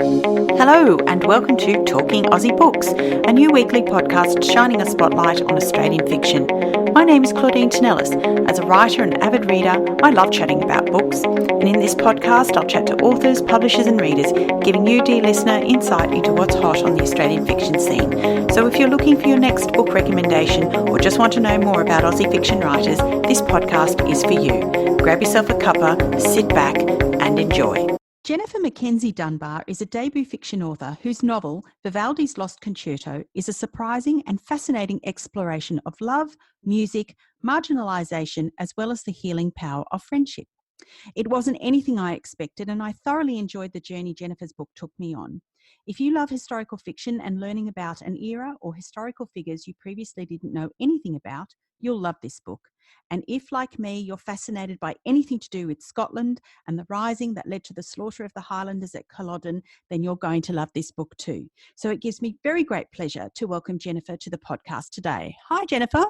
Hello and welcome to Talking Aussie Books, a new weekly podcast shining a spotlight on Australian fiction. My name is Claudine Tinellis. As a writer and avid reader, I love chatting about books. And in this podcast, I'll chat to authors, publishers and readers, giving you, dear listener, insight into what's hot on the Australian fiction scene. So if you're looking for your next book recommendation or just want to know more about Aussie fiction writers, this podcast is for you. Grab yourself a cuppa, sit back and enjoy. Jennifer McKenzie Dunbar is a debut fiction author whose novel, Vivaldi's Lost Concerto, is a surprising and fascinating exploration of love, music, marginalisation, as well as the healing power of friendship. It wasn't anything I expected, and I thoroughly enjoyed the journey Jennifer's book took me on. If you love historical fiction and learning about an era or historical figures you previously didn't know anything about, you'll love this book. And if, like me, you're fascinated by anything to do with Scotland and the rising that led to the slaughter of the Highlanders at Culloden, then you're going to love this book too. So it gives me very great pleasure to welcome Jennifer to the podcast today. Hi, Jennifer.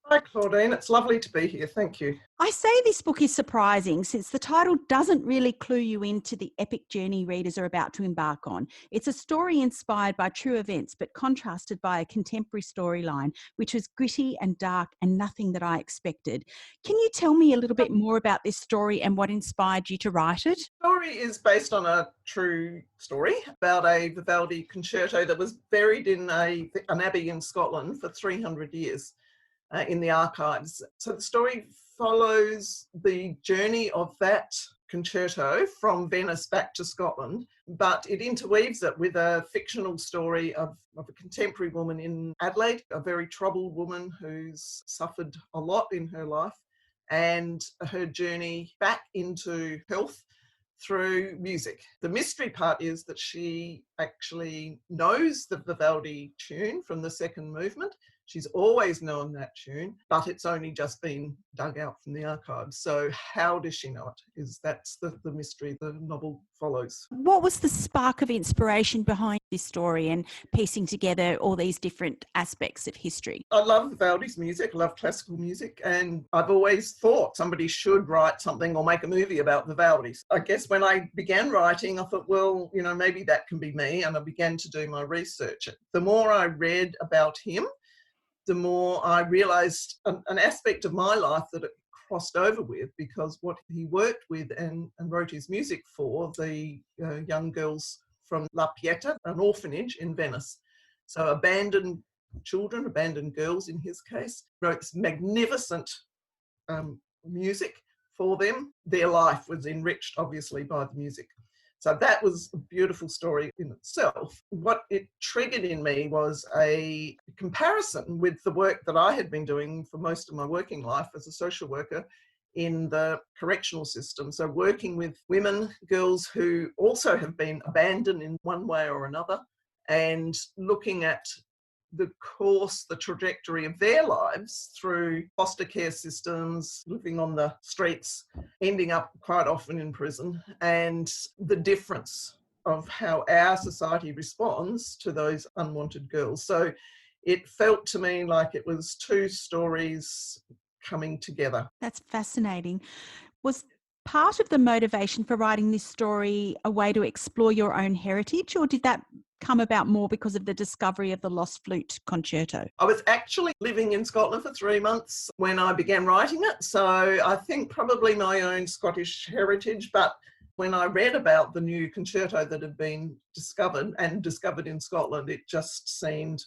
Hi, Claudine. It's lovely to be here. Thank you. I say this book is surprising since the title doesn't really clue you into the epic journey readers are about to embark on. It's a story inspired by true events, but contrasted by a contemporary storyline, which was gritty and dark and nothing that I expected. Can you tell me a little bit more about this story and what inspired you to write it? The story is based on a true story about a Vivaldi concerto that was buried in an abbey in Scotland for 300 years. In the archives. So the story follows the journey of that concerto from Venice back to Scotland, but it interweaves it with a fictional story of a contemporary woman in Adelaide, a very troubled woman who's suffered a lot in her life, and her journey back into health through music. The mystery part is that she actually knows the Vivaldi tune from the second movement. She's always known that tune, but it's only just been dug out from the archives. So how does she know it? That's the mystery the novel follows. What was the spark of inspiration behind this story and piecing together all these different aspects of history? I love Vivaldi's music, I love classical music, and I've always thought somebody should write something or make a movie about Vivaldi. I guess when I began writing, I thought, well, maybe that can be me, and I began to do my research. The more I read about him, the more I realised an aspect of my life that it crossed over with, because what he worked with and wrote his music for, the young girls from La Pieta, an orphanage in Venice. So abandoned children, abandoned girls in his case, wrote this magnificent music for them. Their life was enriched, obviously, by the music. So that was a beautiful story in itself. What it triggered in me was a comparison with the work that I had been doing for most of my working life as a social worker in the correctional system. So working with women, girls who also have been abandoned in one way or another, and looking at the course, the trajectory of their lives through foster care systems, living on the streets, ending up quite often in prison, and the difference of how our society responds to those unwanted girls. So it felt to me like it was two stories coming together. That's fascinating. Was part of the motivation for writing this story a way to explore your own heritage, or did that come about more because of the discovery of the Lost Flute Concerto? I was actually living in Scotland for 3 months when I began writing it, so I think probably my own Scottish heritage, but when I read about the new concerto that had been discovered in Scotland, it just seemed,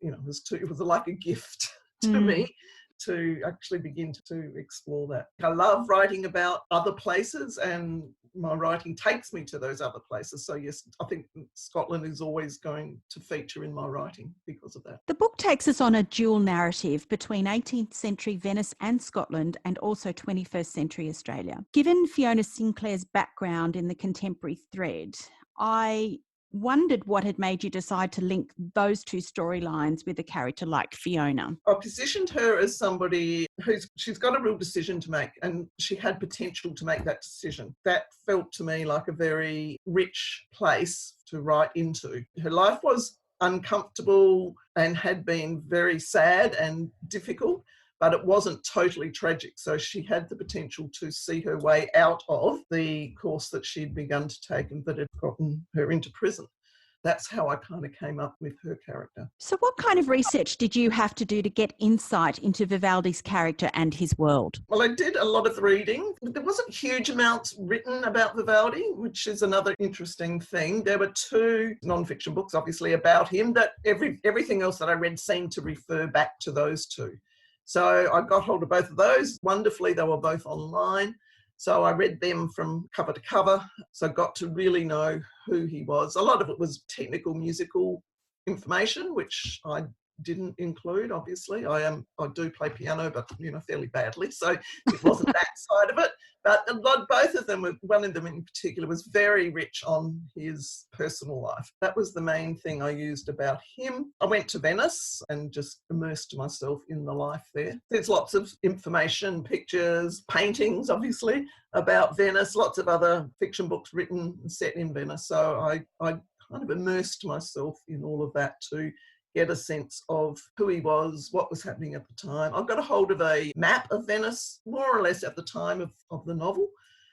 it was like a gift to me to actually begin to explore that. I love writing about other places, and my writing takes me to those other places. So yes, I think Scotland is always going to feature in my writing because of that. The book takes us on a dual narrative between 18th century Venice and Scotland, and also 21st century Australia. Given Fiona Sinclair's background in the contemporary thread, I wondered what had made you decide to link those two storylines with a character like Fiona. I positioned her as somebody she's got a real decision to make, and she had potential to make that decision. That felt to me like a very rich place to write into. Her life was uncomfortable and had been very sad and difficult, but it wasn't totally tragic. So she had the potential to see her way out of the course that she'd begun to take and that had gotten her into prison. That's how I kind of came up with her character. So what kind of research did you have to do to get insight into Vivaldi's character and his world? Well, I did a lot of reading. There wasn't huge amounts written about Vivaldi, which is another interesting thing. There were 2 non-fiction books, obviously, about him that everything else that I read seemed to refer back to those 2. So I got hold of both of those. Wonderfully, they were both online. So I read them from cover to cover. So I got to really know who he was. A lot of it was technical musical information, which I didn't include, obviously. I do play piano, but fairly badly. So it wasn't that side of it. But both of them, one of them in particular, was very rich on his personal life. That was the main thing I used about him. I went to Venice and just immersed myself in the life there. There's lots of information, pictures, paintings, obviously, about Venice, lots of other fiction books written and set in Venice. So I kind of immersed myself in all of that to get a sense of who he was, what was happening at the time. I got a hold of a map of Venice, more or less at the time of the novel.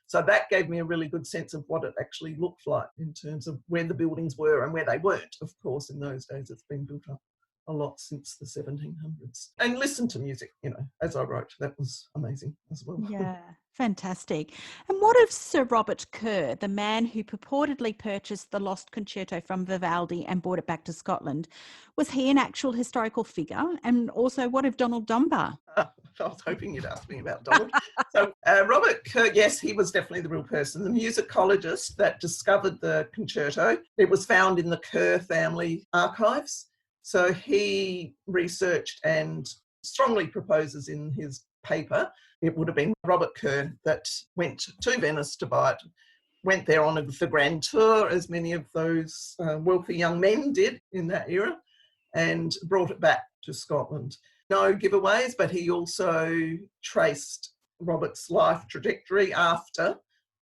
So that gave me a really good sense of what it actually looked like in terms of where the buildings were and where they weren't. Of course, in those days, it's been built up a lot since the 1700s. And listen to music, as I wrote. That was amazing as well. Yeah, fantastic. And what of Sir Robert Kerr, the man who purportedly purchased the lost concerto from Vivaldi and brought it back to Scotland? Was he an actual historical figure? And also, what of Donald Dunbar? I was hoping you'd ask me about Donald. So Robert Kerr, yes, he was definitely the real person. The musicologist that discovered the concerto, it was found in the Kerr family archives. So he researched and strongly proposes in his paper, it would have been Robert Kerr that went to Venice to buy it, went there on the grand tour, as many of those wealthy young men did in that era, and brought it back to Scotland. No giveaways, but he also traced Robert's life trajectory after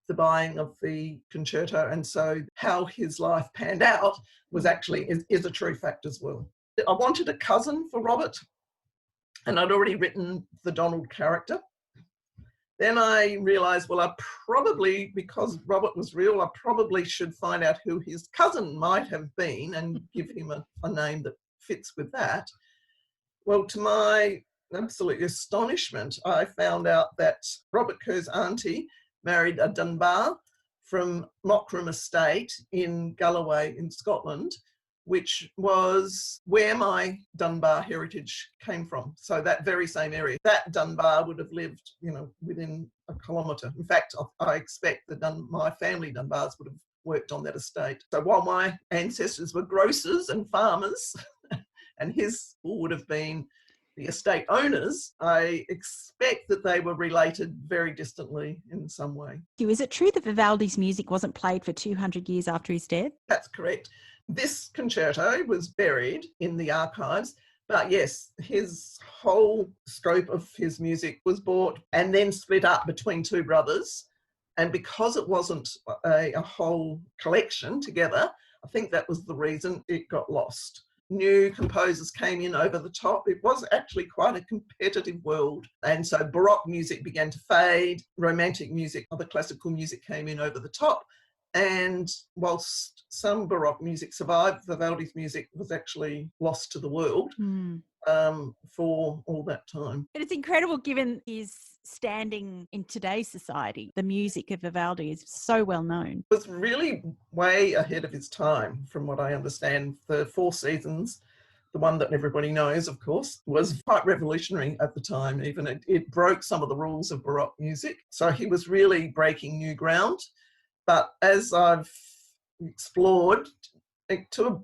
the buying of the concerto, and so how his life panned out was actually is a true fact as well. I wanted a cousin for Robert, and I'd already written the Donald character. Then I realised, well, I probably, because Robert was real, I probably should find out who his cousin might have been and give him a name that fits with that. Well, to my absolute astonishment, I found out that Robert Kerr's auntie married a Dunbar from Mockram Estate in Galloway in Scotland, which was where my Dunbar heritage came from. So that very same area. That Dunbar would have lived, within a kilometre. In fact, I expect my family Dunbars would have worked on that estate. So while my ancestors were grocers and farmers, and his would have been the estate owners, I expect that they were related very distantly in some way. Is it true that Vivaldi's music wasn't played for 200 years after his death? That's correct. This concerto was buried in the archives, but yes, his whole scope of his music was bought and then split up between 2 brothers. And because it wasn't a whole collection together, I think that was the reason it got lost. New composers came in over the top. It was actually quite a competitive world. And so Baroque music began to fade, Romantic music, other classical music came in over the top. And whilst some Baroque music survived, Vivaldi's music was actually lost to the world for all that time. But it's incredible given his standing in today's society. The music of Vivaldi is so well known. It was really way ahead of his time, from what I understand. The Four Seasons, the one that everybody knows, of course, was quite revolutionary at the time. Even it broke some of the rules of Baroque music. So he was really breaking new ground. But as I've explored, to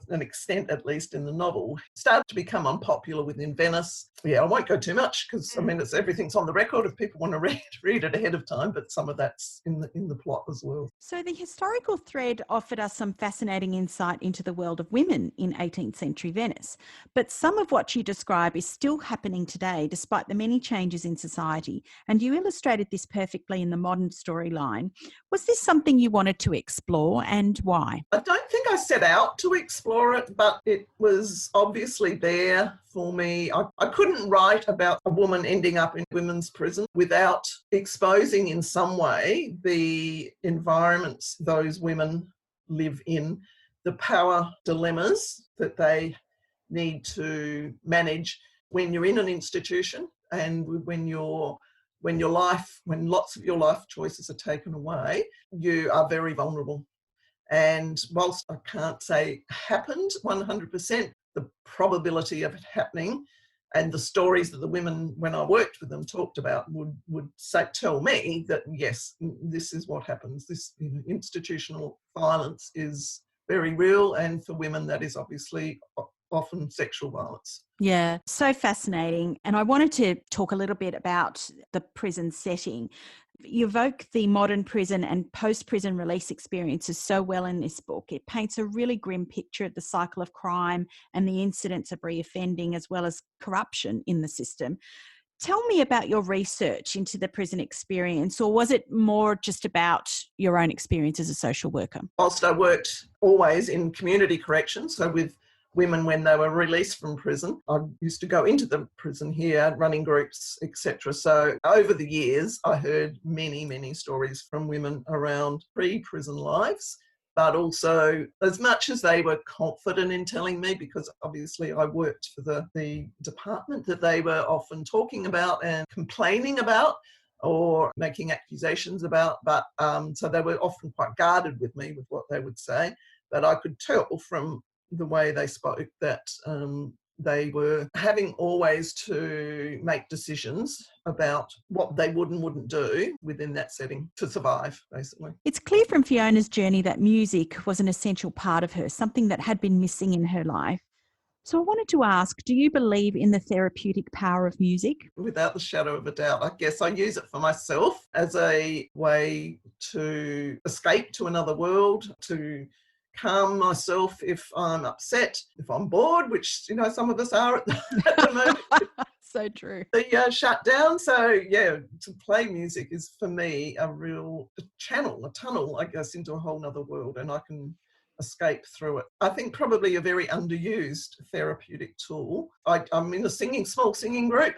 an extent at least in the novel, started to become unpopular within Venice. Yeah, I won't go too much because everything's on the record if people want to read it ahead of time, but some of that's in the plot as well. So the historical thread offered us some fascinating insight into the world of women in 18th century Venice, but some of what you describe is still happening today despite the many changes in society, and you illustrated this perfectly in the modern storyline. Was this something you wanted to explore, and why? I don't think I set out to explore it, but it was obviously there for me. I couldn't write about a woman ending up in women's prison without exposing in some way the environments those women live in, the power dilemmas that they need to manage when you're in an institution and when lots of your life choices are taken away, you are very vulnerable. And whilst I can't say happened 100%, the probability of it happening and the stories that the women, when I worked with them, talked about would tell me that, yes, this is what happens. This institutional violence is very real, and for women that is obviously often sexual violence. Yeah, so fascinating. And I wanted to talk a little bit about the prison setting. You evoke the modern prison and post-prison release experiences so well in this book. It paints a really grim picture of the cycle of crime and the incidents of reoffending as well as corruption in the system. Tell me about your research into the prison experience, or was it more just about your own experience as a social worker? Whilst I worked always in community corrections, so with women when they were released from prison, I used to go into the prison here, running groups, etc. So over the years, I heard many, many stories from women around pre-prison lives, but also as much as they were confident in telling me, because obviously I worked for the department that they were often talking about and complaining about or making accusations about, but so they were often quite guarded with me with what they would say, but I could tell from the way they spoke that they were having always to make decisions about what they would and wouldn't do within that setting to survive, basically. It's clear from Fiona's journey that music was an essential part of her, something that had been missing in her life. So I wanted to ask, do you believe in the therapeutic power of music? Without the shadow of a doubt. I guess I use it for myself as a way to escape to another world, to calm myself if I'm upset, if I'm bored, which, some of us are at the moment. So true. The shutdown. So, yeah, to play music is for me a real channel, a tunnel, I guess, into a whole nother world, and I can escape through it. I think probably a very underused therapeutic tool. I'm in a small singing group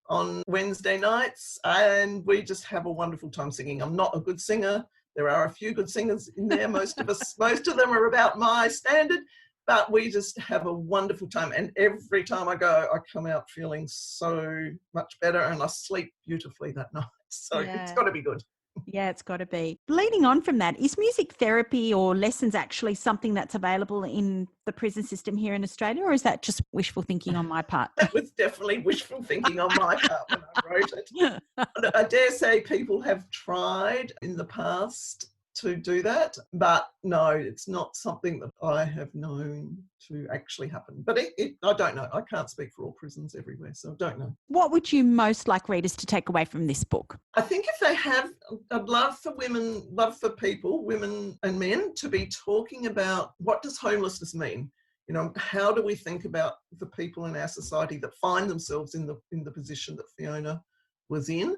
on Wednesday nights, and we just have a wonderful time singing. I'm not a good singer. There are a few good singers in there. Most of them are about my standard, but we just have a wonderful time. And every time I go, I come out feeling so much better, and I sleep beautifully that night. So It's got to be good. Yeah, it's got to be. Leading on from that, is music therapy or lessons actually something that's available in the prison system here in Australia, or is that just wishful thinking on my part? That was definitely wishful thinking on my part when I wrote it. I dare say people have tried in the past to do that, but no, it's not something that I have known to actually happen. But I don't know. I can't speak for all prisons everywhere, so I don't know. What would you most like readers to take away from this book? I think if they have, I'd love for people, women and men, to be talking about what does homelessness mean? How do we think about the people in our society that find themselves in the position that Fiona was in?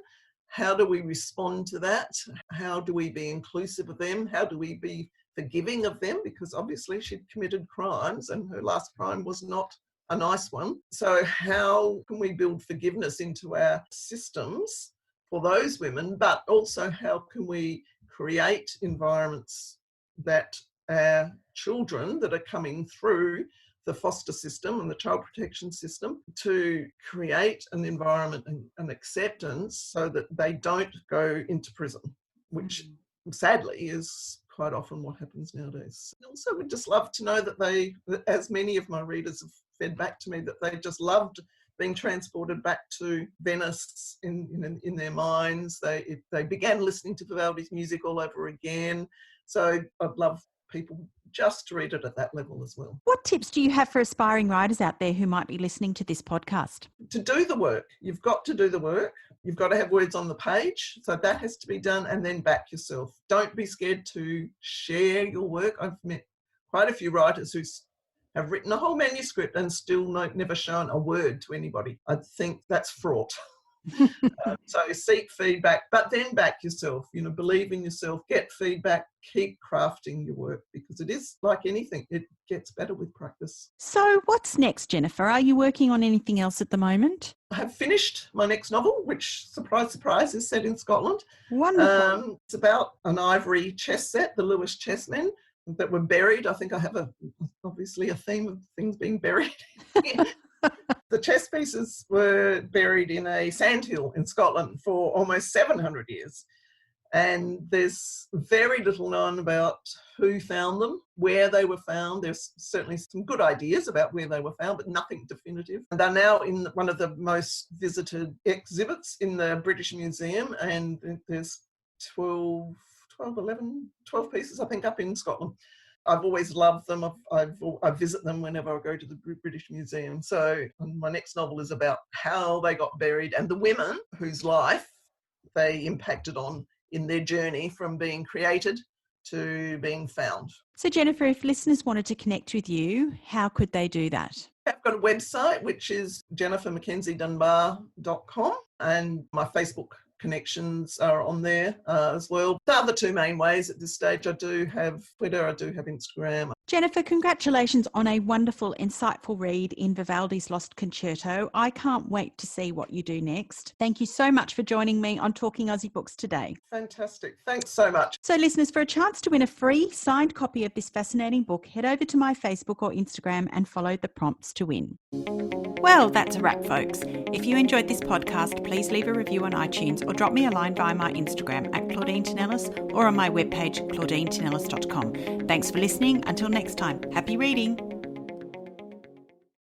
How do we respond to that? How do we be inclusive of them? How do we be forgiving of them? Because obviously she'd committed crimes and her last crime was not a nice one. So how can we build forgiveness into our systems for those women? But also how can we create environments that our children that are coming through the foster system and the child protection system to create an environment and an acceptance so that they don't go into prison, which sadly is quite often what happens nowadays. I also would just love to know that as many of my readers have fed back to me, that they just loved being transported back to Venice in their minds. They began listening to Vivaldi's music all over again. So I'd love people just to read it at that level as well. What tips do you have for aspiring writers out there who might be listening to this podcast? To do the work. You've got to do the work. You've got to have words on the page. So that has to be done, and then back yourself. Don't be scared to share your work. I've met quite a few writers who have written a whole manuscript and still never shown a word to anybody. I think that's fraught. So seek feedback, but then back yourself, believe in yourself, get feedback, keep crafting your work, because it is like anything, it gets better with practice. So what's next, Jennifer? Are you working on anything else at the moment? I have finished my next novel, which, surprise, surprise, is set in Scotland. Wonderful. It's about an ivory chess set, the Lewis chessmen, that were buried. I think I have obviously a theme of things being buried. The chess pieces were buried in a sandhill in Scotland for almost 700 years. And there's very little known about who found them, where they were found. There's certainly some good ideas about where they were found, but nothing definitive. And they're now in one of the most visited exhibits in the British Museum, and there's 12 pieces, I think, up in Scotland. I've always loved them. I visit them whenever I go to the British Museum. So my next novel is about how they got buried and the women whose life they impacted on in their journey from being created to being found. So Jennifer, if listeners wanted to connect with you, how could they do that? I've got a website, which is jennifermckenziedunbar.com, and my Facebook connections are on there as well. They are the two main ways at this stage. I do have Twitter, I do have Instagram. Jennifer, congratulations on a wonderful, insightful read in Vivaldi's Lost Concerto. I can't wait to see what you do next. Thank you so much for joining me on Talking Aussie Books today. Fantastic. Thanks so much. So listeners, for a chance to win a free signed copy of this fascinating book, head over to my Facebook or Instagram and follow the prompts to win. Well, that's a wrap, folks. If you enjoyed this podcast, please leave a review on iTunes or drop me a line via my Instagram at Claudine Tinellis or on my webpage, claudinetинellis.com. Thanks for listening. Until next time, happy reading.